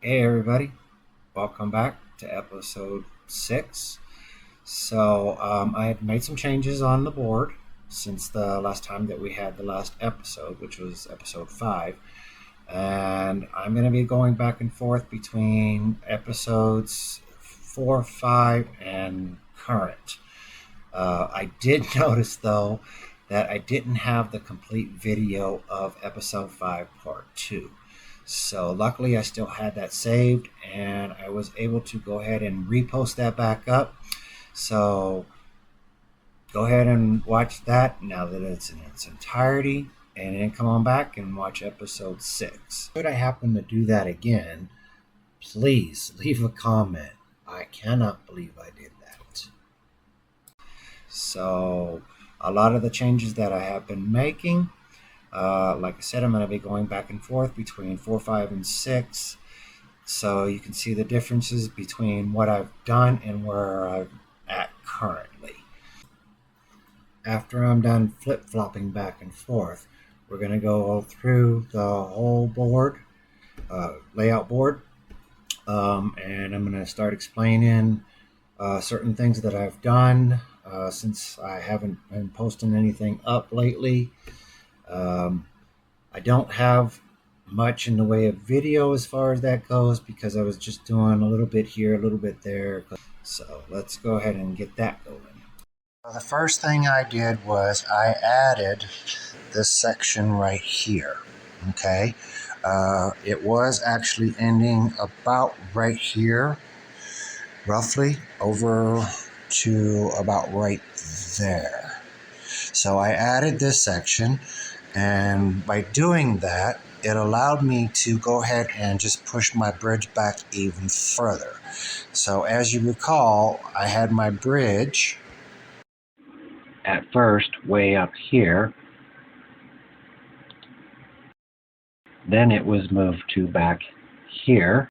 Hey everybody, welcome back to episode 6. I have made some changes on the board since the last time that we had the last episode, which was episode 5. And I'm going to be going back and forth between episodes 4, 5, and current. I did notice though that I didn't have the complete video of episode 5 part 2. So luckily I still had that saved and I was able to go ahead and repost that back up. So go ahead and watch that now that it's in its entirety, and then come on back and watch episode 6. Should I happen to do that again, please leave a comment. I cannot believe I did that. So a lot of the changes that I have been making, like I said, I'm going to be going back and forth between 4, 5, and 6. So you can see the differences between what I've done and where I'm at currently. After I'm done flip-flopping back and forth, we're going to go through the whole board, layout board, and I'm going to start explaining certain things that I've done since I haven't been posting anything up lately. I don't have much in the way of video as far as that goes because I was just doing a little bit here, a little bit there. So let's go ahead and get that going. The first thing I did was I added this section right here. Okay. It was actually ending about right here, roughly over to about right there. So I added this section, and by doing that, it allowed me to go ahead and just push my bridge back even further. So as you recall, I had my bridge at first way up here. Then it was moved to back here.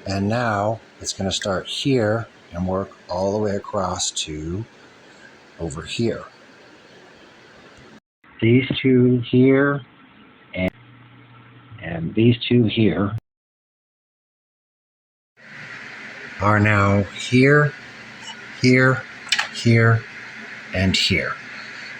And now it's going to start here and work all the way across to over here. These two here and these two here are now here, here, here, and here.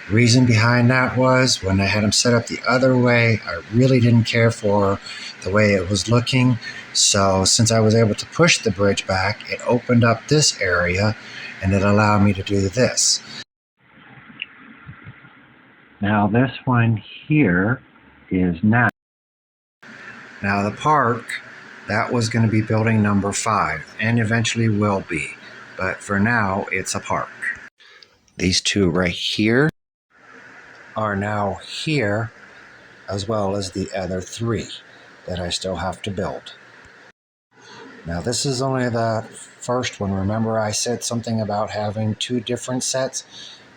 The reason behind that was when I had them set up the other way, I really didn't care for the way it was looking. So since I was able to push the bridge back, it opened up this area and it allowed me to do this. Now this one here is now. Now the park, that was going to be building number 5 and eventually will be. But for now, it's a park. These two right here are now here, as well as the other 3 that I still have to build. Now this is only the first one. Remember I said something about having 2 different sets?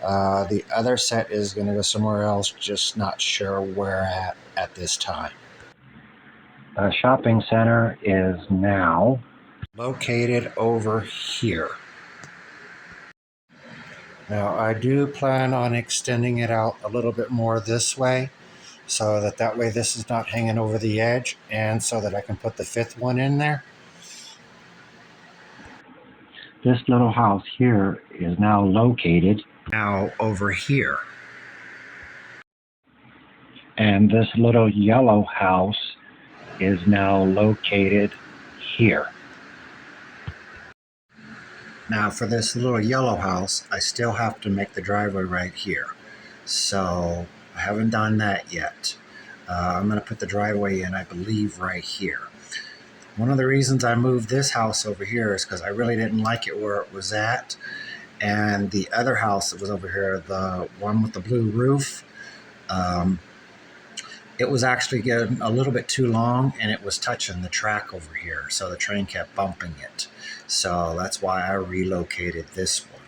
The other set is going to go somewhere else, just not sure where at this time. The shopping center is now located over here. Now I do plan on extending it out a little bit more this way, so that way this is not hanging over the edge, and so that I can put the 5th one in there. This little house here is now located now over here. And this little yellow house is now located here. Now for this little yellow house, I still have to make the driveway right here. So I haven't done that yet. I'm going to put the driveway in, I believe, right here. One of the reasons I moved this house over here is because I really didn't like it where it was at. And the other house that was over here, the one with the blue roof, it was actually getting a little bit too long and it was touching the track over here. So the train kept bumping it. So that's why I relocated this one.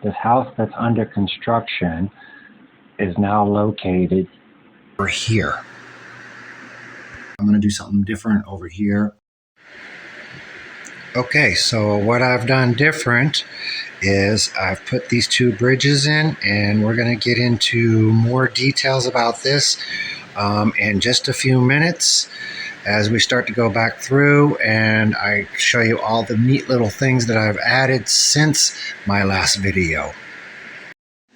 This house that's under construction is now located over here. I'm going to do something different over here. Okay, so what I've done different is I've put these two bridges in, and we're going to get into more details about this in just a few minutes as we start to go back through and I show you all the neat little things that I've added since my last video.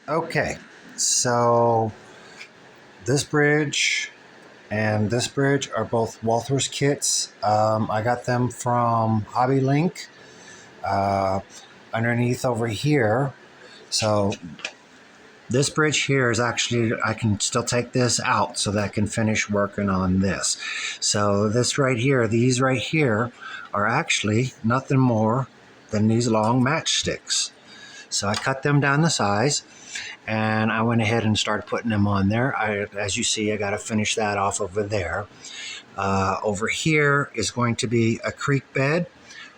Okay, so this bridge and this bridge are both Walthers kits. I got them from Hobby Link. Underneath over here, so this bridge here is actually, I can still take this out so that I can finish working on this. So this right here, these right here are actually nothing more than these long matchsticks. So I cut them down the size and I went ahead and started putting them on there. As you see, I got to finish that off over there. Over here is going to be a creek bed.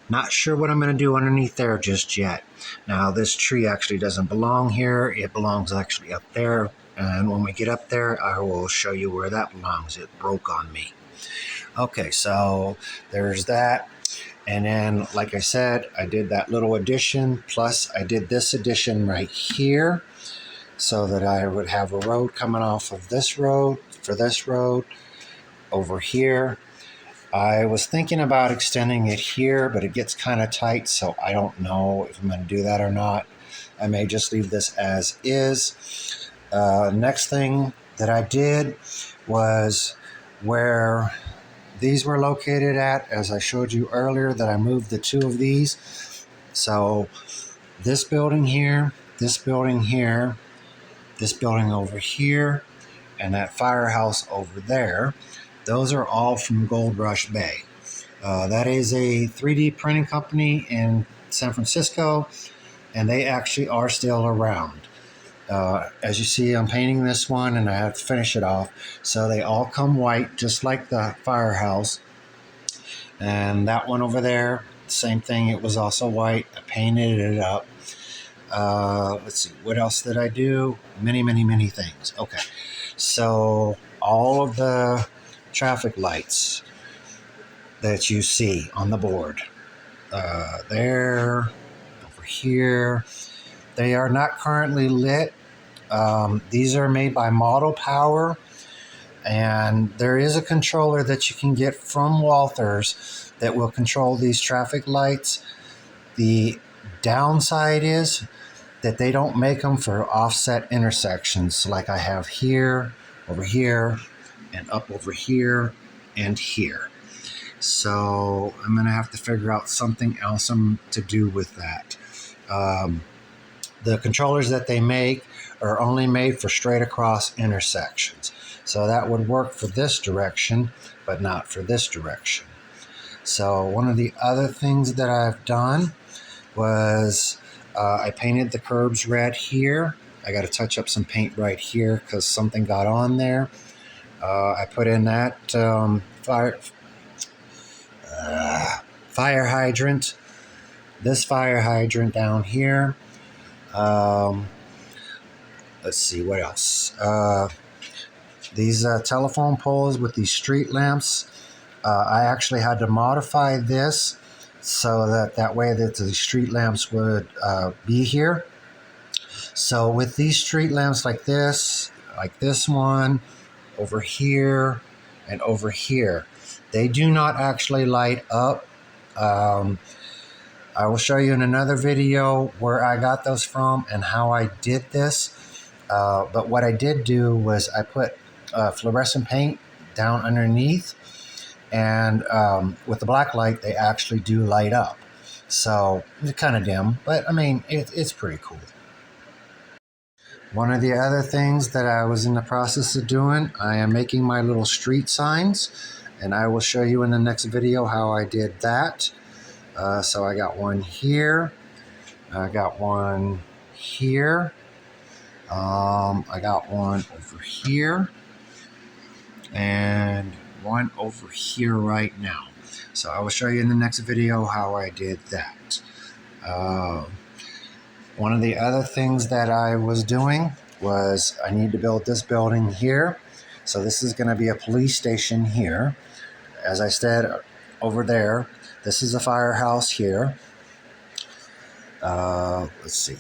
Not sure what I'm going to do underneath there just yet. Now, this tree actually doesn't belong here. It belongs actually up there. And when we get up there, I will show you where that belongs. It broke on me. Okay, so there's that. And then, like I said, I did that little addition. Plus, I did this addition right here so that I would have a road coming off of this road for this road over here. I was thinking about extending it here, but it gets kind of tight, so I don't know if I'm going to do that or not. I may just leave this as is. Next thing that I did was where these were located at, as I showed you earlier, that I moved the two of these. So this building here, this building here, this building over here, and that firehouse over there, those are all from Gold Rush Bay. That is a 3D printing company in San Francisco, and they actually are still around. As you see, I'm painting this one, and I have to finish it off. So they all come white, just like the firehouse. And that one over there, same thing. It was also white. I painted it up. Let's see, what else did I do? Many, many, many things. Okay, so all of the traffic lights that you see on the board, there, over here, they are not currently lit. These are made by Model Power, and there is a controller that you can get from Walthers that will control these traffic lights. The downside is that they don't make them for offset intersections like I have here, over here, and up over here, and here. So I'm going to have to figure out something else to do with that. The controllers that they make are only made for straight across intersections. So that would work for this direction, but not for this direction. So one of the other things that I've done was I painted the curbs red here. I got to touch up some paint right here because something got on there. I put in that fire hydrant. This fire hydrant down here. Let's see, what else? These telephone poles with these street lamps. I actually had to modify this so that way that the street lamps would be here. So with these street lamps like this one, over here, and over here, they do not actually light up. I will show you in another video where I got those from and how I did this. But what I did do was I put fluorescent paint down underneath, and with the black light, they actually do light up. So it's kind of dim, but I mean, it's pretty cool. One of the other things that I was in the process of doing, I am making my little street signs, and I will show you in the next video how I did that. So I got one here, I got one here, I got one over here, and one over here right now. So I will show you in the next video how I did that. One of the other things that I was doing was I need to build this building here. So this is going to be a police station here. As I said, over there. This is a firehouse here. Let's see.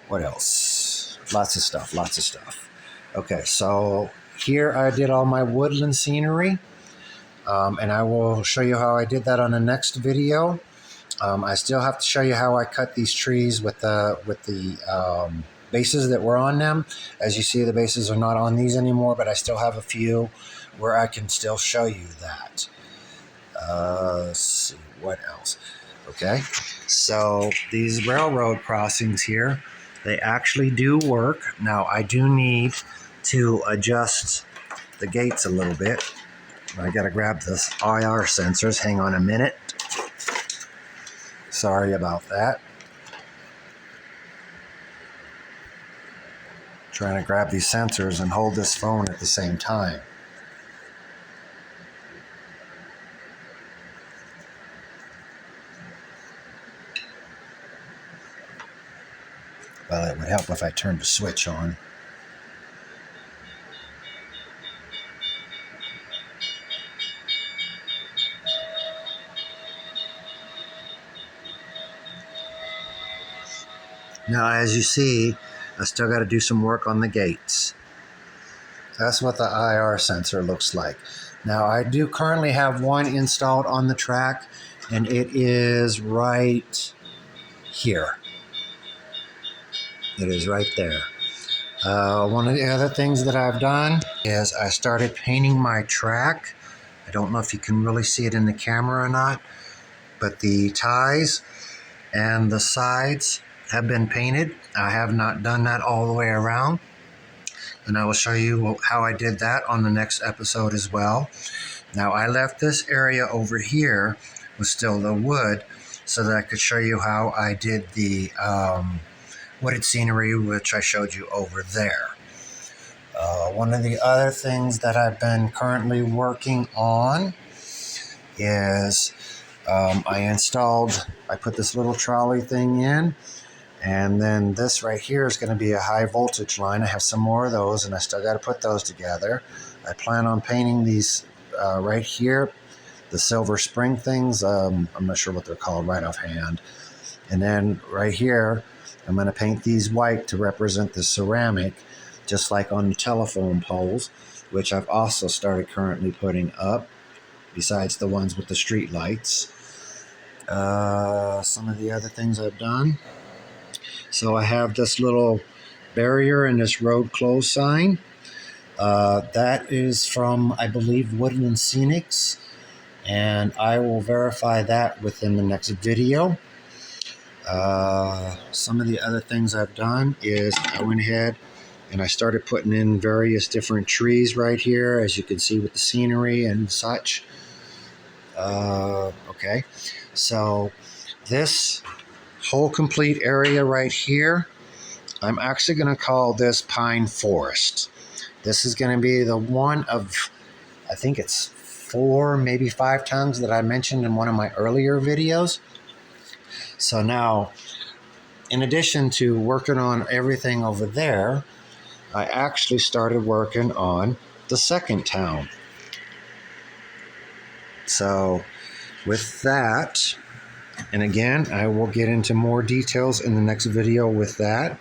What else? Lots of stuff. Okay, so here I did all my woodland scenery. And I will show you how I did that on the next video. I still have to show you how I cut these trees with the bases that were on them. As you see, the bases are not on these anymore, but I still have a few where I can still show you that. Let's see, what else? Okay, so these railroad crossings here, they actually do work. Now, I do need to adjust the gates a little bit. I gotta grab this IR sensors. Hang on a minute. Sorry about that. Trying to grab these sensors and hold this phone at the same time. Well, it would help if I turned the switch on. Now, as you see, I still got to do some work on the gates. That's what the IR sensor looks like. Now, I do currently have one installed on the track, and it is right here. It is right there. One of the other things that I've done is I started painting my track. I don't know if you can really see it in the camera or not, but the ties and the sides have been painted. I have not done that all the way around, and I will show you how I did that on the next episode as well. Now, I left this area over here with still the wood so that I could show you how I did the wooded scenery, which I showed you over there. One of the other things that I've been currently working on is I put this little trolley thing in, and then this right here is going to be a high voltage line. I have some more of those, and I still got to put those together. I plan on painting these right here, the silver spring things. I'm not sure what they're called right offhand. And then right here, I'm going to paint these white to represent the ceramic, just like on the telephone poles, which I've also started currently putting up, besides the ones with the street lights. Some of the other things I've done. So I have this little barrier and this road closed sign. That is from, I believe, Woodland Scenics, and I will verify that within the next video. Some of the other things I've done is I went ahead and I started putting in various different trees right here, as you can see with the scenery and such. Okay, so this whole complete area right here, I'm actually going to call this Pine Forest. This is going to be the one of, I think it's 4, maybe 5 tongues that I mentioned in one of my earlier videos. So now, in addition to working on everything over there, I actually started working on the second town. So with that, and again, I will get into more details in the next video with that.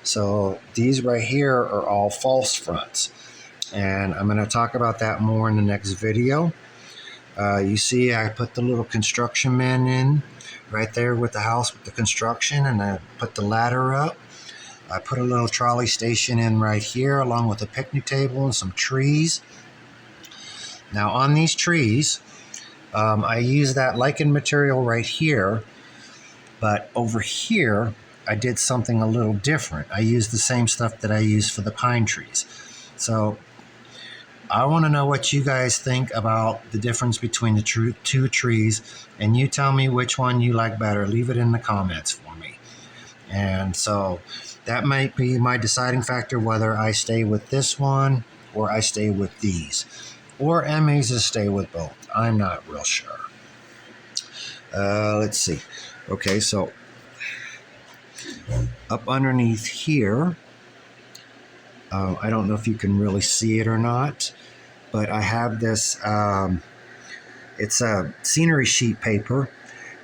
So these right here are all false fronts, and I'm going to talk about that more in the next video. You see, I put the little construction man in right there with the house with the construction, and I put the ladder up. I put a little trolley station in right here along with a picnic table and some trees. Now on these trees, I use that lichen material right here, but over here I did something a little different. I used the same stuff that I used for the pine trees. So I want to know what you guys think about the difference between the two trees, and you tell me which one you like better. Leave it in the comments for me. And so that might be my deciding factor whether I stay with this one or I stay with these. Or I may just stay with both. I'm not real sure. Let's see. Okay, so up underneath here, I don't know if you can really see it or not, but I have this It's a scenery sheet paper,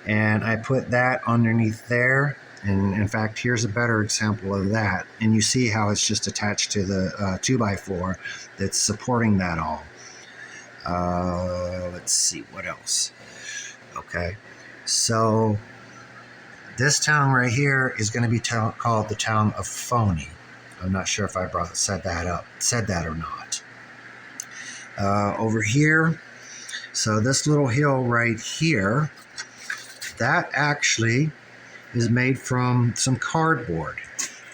and I put that underneath there. And in fact, here's a better example of that. And you see how it's just attached to the 2x4 that's supporting that all. Let's see, what else? Okay, so this town right here is going to be called the town of Phony. I'm not sure if I said that or not. Over here, so this little hill right here, that actually is made from some cardboard.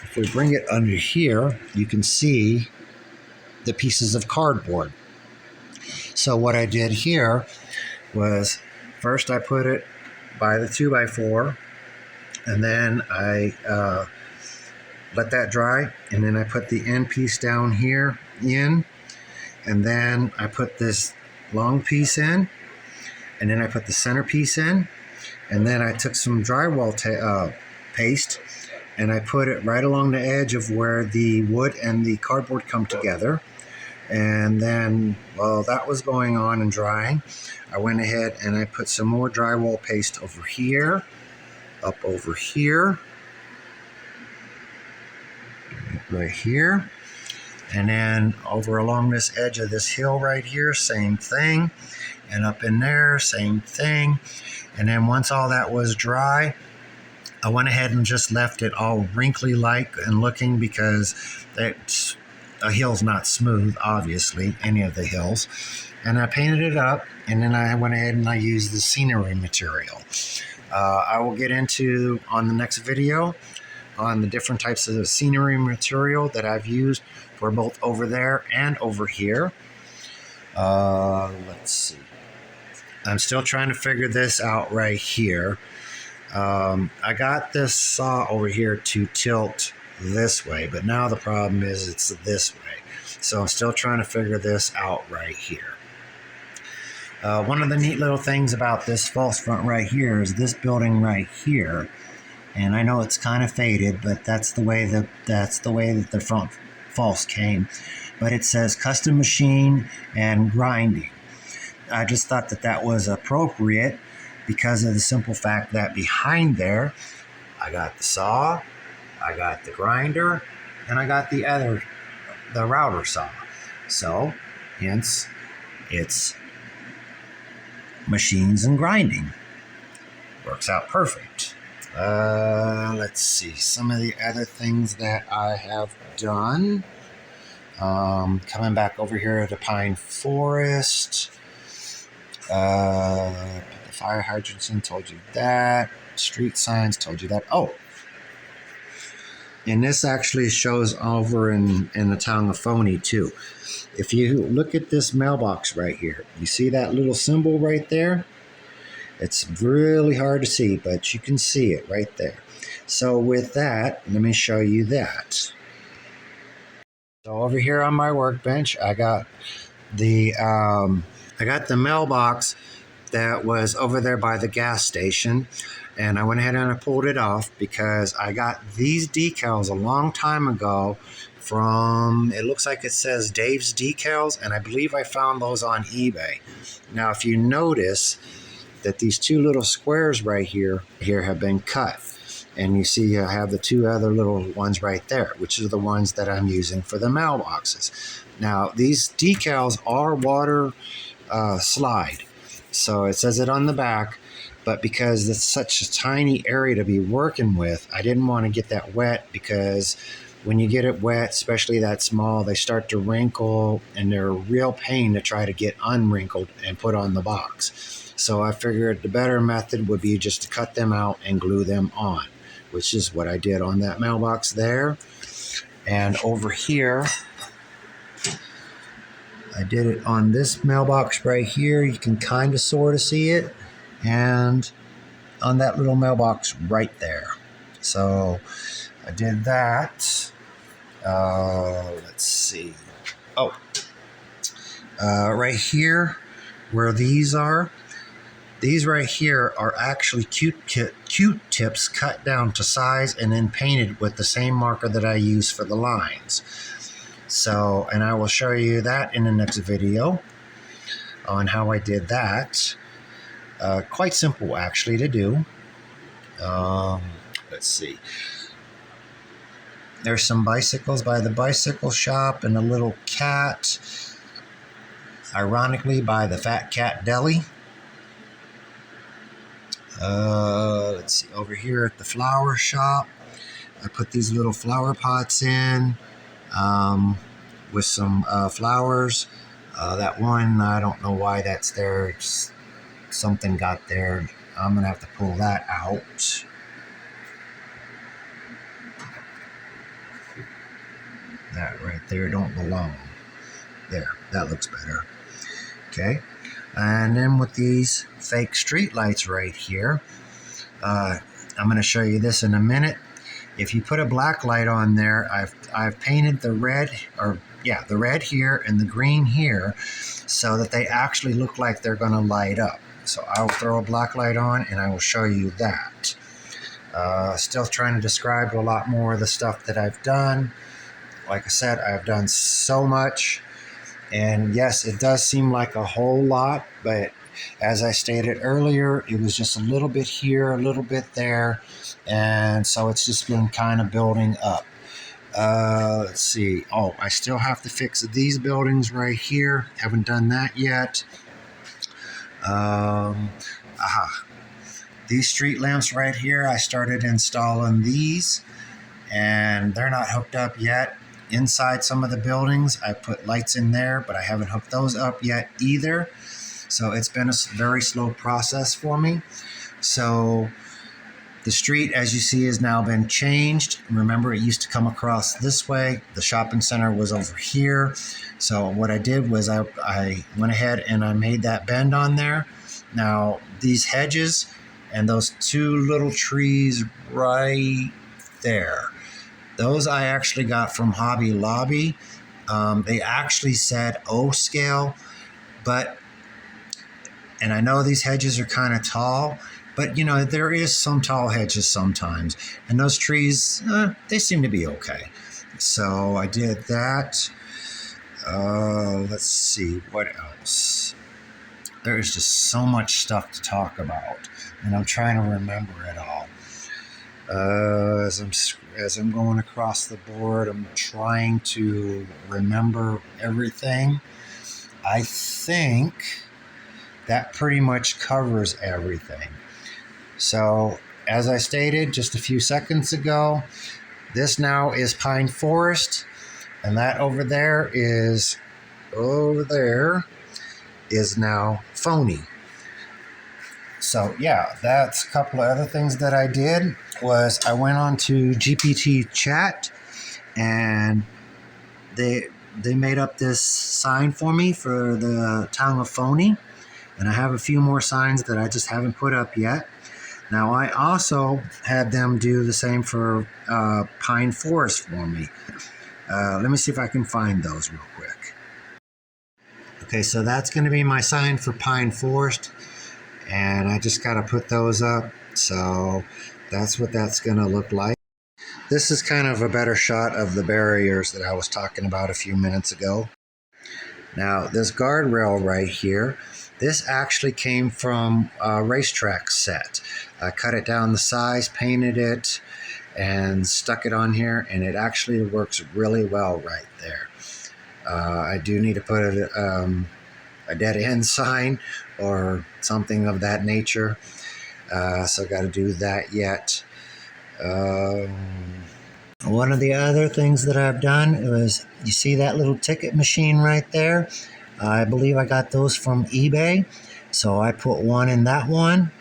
If we bring it under here, you can see the pieces of cardboard. So what I did here was, first I put it by the 2x4, and then I let that dry, and then I put the end piece down here in, and then I put this long piece in, and then I put the center piece in, and then I took some drywall paste and I put it right along the edge of where the wood and the cardboard come together. And then while that was going on and drying, I went ahead and I put some more drywall paste over here, up over here, right here, and then over along this edge of this hill right here, same thing, and up in there, same thing. And then once all that was dry, I went ahead and just left it all wrinkly-like and looking, because a hill's not smooth, obviously, any of the hills. And I painted it up, and then I went ahead and I used the scenery material. I will get into on the next video on the different types of scenery material that I've used for both over there and over here. Let's see. I'm still trying to figure this out right here. I got this saw over here to tilt this way, but now the problem is it's this way. So I'm still trying to figure this out right here. One of the neat little things about this false front right here is this building right here. And I know it's kind of faded, but that's the way that the front false came. But it says custom machine and grinding. I just thought that was appropriate because of the simple fact that behind there, I got the saw, I got the grinder, and I got the router saw. So, hence, it's machines and grinding. Works out perfect. Let's see, some of the other things that I have done. Coming back over here to Pine Forest. The fire hydrants in, told you that. Street signs, told you that. Oh, and this actually shows over in the town of Phony too. If you look at this mailbox right here, you see that little symbol right there? It's really hard to see, but you can see it right there. So with that, let me show you that. So over here on my workbench, I got the mailbox that was over there by the gas station, and I went ahead and I pulled it off because I got these decals a long time ago from, it looks like it says Dave's Decals, and I believe I found those on eBay. Now, if you notice that these two little squares right here have been cut, and you see I have the two other little ones right there, which are the ones that I'm using for the mailboxes. Now, these decals are water slide, so it says it on the back, but because it's such a tiny area to be working with, I didn't want to get that wet, because when you get it wet, especially that small, they start to wrinkle, and they're a real pain to try to get unwrinkled and put on the box. So I figured the better method would be just to cut them out and glue them on, which is what I did on that mailbox there. And over here, I did it on this mailbox right here. You can kind of sort of see it. And on that little mailbox right there. So I did that. Let's see. Oh, right here where these right here are actually Q-tips cut down to size and then painted with the same marker that I use for the lines. So, and I will show you that in the next video on how I did that. Quite simple actually to do. Let's see. There's some bicycles by the bicycle shop and a little cat, ironically by the Fat Cat Deli. Let's see, over here at the flower shop, I put these little flower pots in with some flowers. That one, I don't know why that's there. Something got there. I'm going to have to pull that out. That right there don't belong. There, that looks better. Okay. And then with these fake street lights right here, I'm going to show you this in a minute. If you put a black light on there, I've painted the red, the red here and the green here, so that they actually look like they're going to light up. So I'll throw a black light on and I will show you that. Still trying to describe a lot more of the stuff that I've done. Like I said, I've done so much. And yes, it does seem like a whole lot, but as I stated earlier, it was just a little bit here, a little bit there, and so it's just been kind of building up. Let's see. Oh, I still have to fix these buildings right here. Haven't done that yet. These street lamps right here, I started installing these, and they're not hooked up yet. Inside some of the buildings, I put lights in there, but I haven't hooked those up yet either. So it's been a very slow process for me. So the street, as you see, has now been changed. Remember, it used to come across this way. The shopping center was over here. So what I did was I went ahead and I made that bend on there. Now, these hedges and those two little trees right there, those I actually got from Hobby Lobby. They actually said O scale, and I know these hedges are kind of tall, but there is some tall hedges sometimes, and those trees, they seem to be okay. So I did that. Let's see, what else? There's just so much stuff to talk about, and I'm trying to remember it all. As I'm going across the board, I'm trying to remember everything. I think that pretty much covers everything. So, as I stated just a few seconds ago, this now is Pine Forest, and that over there is now Phony. So yeah, that's a couple of other things that I did. Was I went on to GPT chat, and they made up this sign for me for the town of Phony, and I have a few more signs that I just haven't put up yet. Now I also had them do the same for Pine Forest for me. Let me see if I can find those real quick. Okay, so that's going to be my sign for Pine Forest, and I just got to put those up. So that's what that's going to look like. This is kind of a better shot of the barriers that I was talking about a few minutes ago. Now, this guardrail right here, this actually came from a racetrack set. I cut it down the size, painted it, and stuck it on here, and it actually works really well right there. I do need to put a dead end sign or something of that nature. So got to do that yet. One of the other things that I've done was, you see that little ticket machine right there? I believe I got those from eBay. So I put one in that one.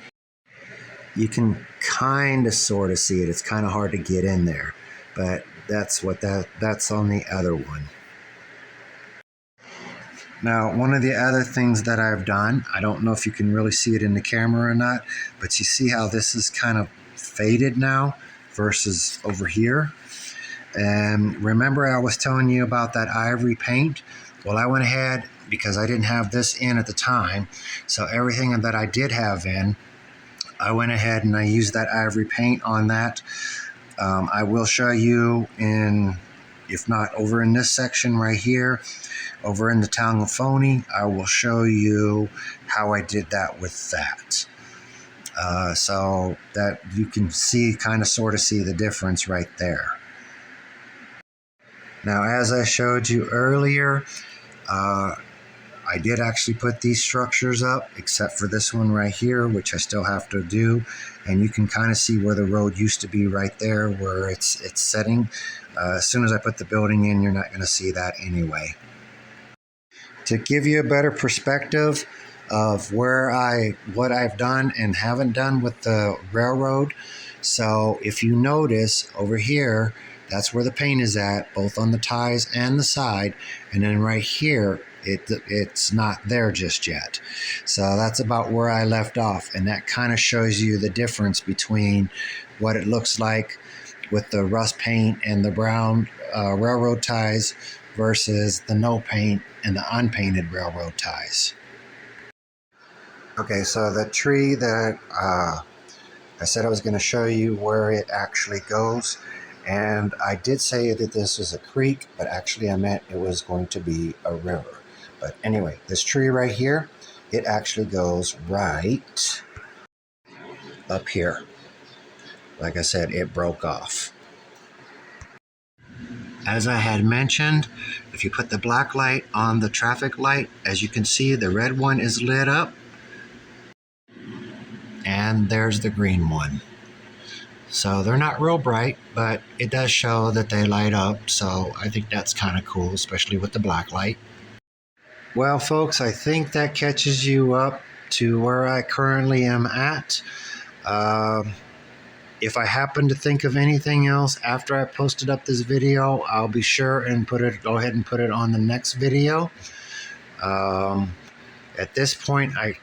You can kind of sort of see it. It's kind of hard to get in there, but that's on the other one. Now, one of the other things that I've done, I don't know if you can really see it in the camera or not, but you see how this is kind of faded now versus over here. And remember I was telling you about that ivory paint? Well, I went ahead, because I didn't have this in at the time, so everything that I did have in, I went ahead and I used that ivory paint on that. I will show you if not over in this section right here, over in the town of Phony, I will show you how I did that with that. So that you can see, kind of sort of see the difference right there. Now, as I showed you earlier, I did actually put these structures up, except for this one right here, which I still have to do. And you can kind of see where the road used to be right there, where it's setting. As soon as I put the building in, you're not going to see that anyway. To give you a better perspective of what I've done and haven't done with the railroad. So if you notice over here, that's where the paint is at, both on the ties and the side. And then right here, it's not there just yet. So that's about where I left off. And that kind of shows you the difference between what it looks like with the rust paint and the brown railroad ties versus the no paint and the unpainted railroad ties. Okay, so the tree that I said I was going to show you where it actually goes, and I did say that this is a creek, but actually I meant it was going to be a river. But anyway, this tree right here, it actually goes right up here. Like I said, it broke off. As I had mentioned, if you put the black light on the traffic light, as you can see, the red one is lit up. And there's the green one. So they're not real bright, but it does show that they light up. So I think that's kind of cool, especially with the black light. Well, folks, I think that catches you up to where I currently am at. If I happen to think of anything else after I posted up this video, I'll be sure and go ahead and put it on the next video. At this point, I'm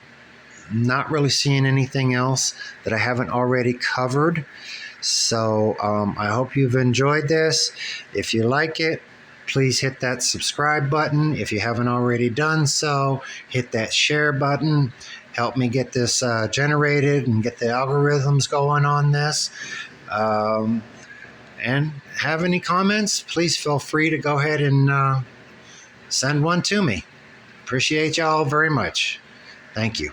not really seeing anything else that I haven't already covered. So I hope you've enjoyed this. If you like it, please hit that subscribe button. If you haven't already done so, hit that share button. Help me get this generated and get the algorithms going on this. And have any comments, please feel free to go ahead and send one to me. Appreciate y'all very much. Thank you.